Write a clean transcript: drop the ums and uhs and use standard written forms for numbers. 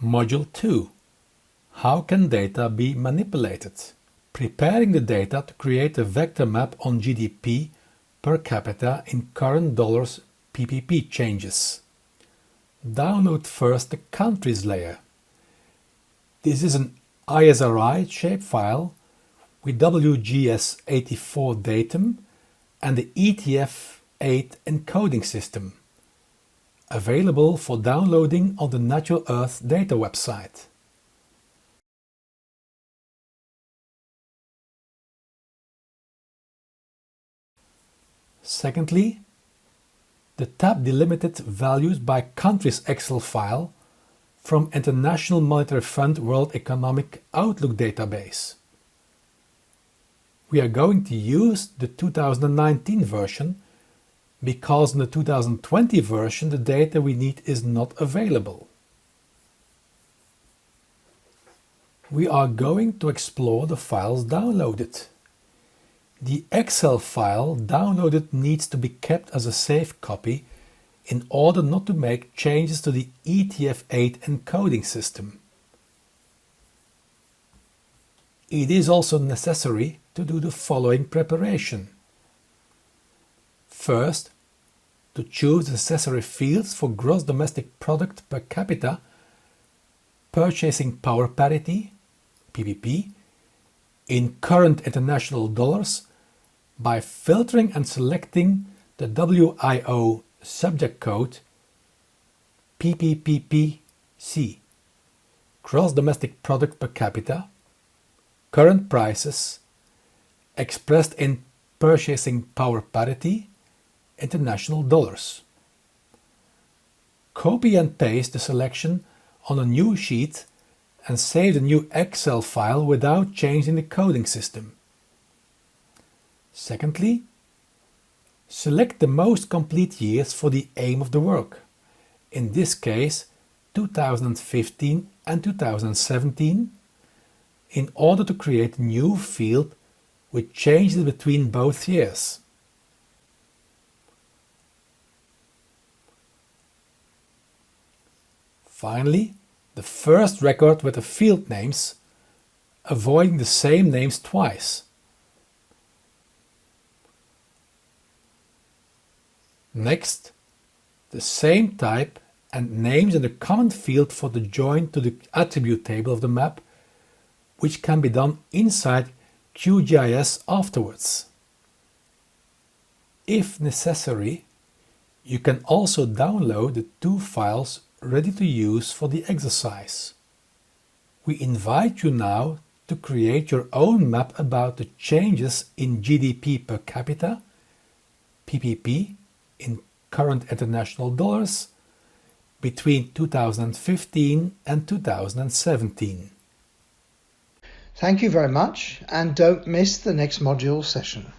Module 2. How can data be manipulated? Preparing the data to create a vector map on GDP per capita in current dollars PPP changes. Download first the countries layer. This is an ISRI shapefile with WGS84 datum and the ETF8 encoding system, available for downloading on the Natural Earth Data website. Secondly, the tab delimited values by countries Excel file from International Monetary Fund World Economic Outlook database. We are going to use the 2019 version because in the 2020 version the data we need is not available. We are going to explore the files downloaded. The Excel file downloaded needs to be kept as a safe copy in order not to make changes to the ETF8 encoding system. It is also necessary to do the following preparation. First, to choose the necessary fields for gross domestic product per capita, purchasing power parity, PPP, in current international dollars by filtering and selecting the WIO subject code PPPPC, gross domestic product per capita, current prices, expressed in purchasing power parity, international dollars. Copy and paste the selection on a new sheet and save the new Excel file without changing the coding system. Secondly, select the most complete years for the aim of the work, in this case 2015 and 2017, in order to create a new field with changes between both years. Finally, the first record with the field names, avoiding the same names twice. Next, the same type and names in the common field for the join to the attribute table of the map, which can be done inside QGIS afterwards. If necessary, you can also download the two files ready to use for the exercise. We invite you now to create your own map about the changes in GDP per capita, PPP, in current international dollars, between 2015 and 2017. Thank you very much, and don't miss the next module session.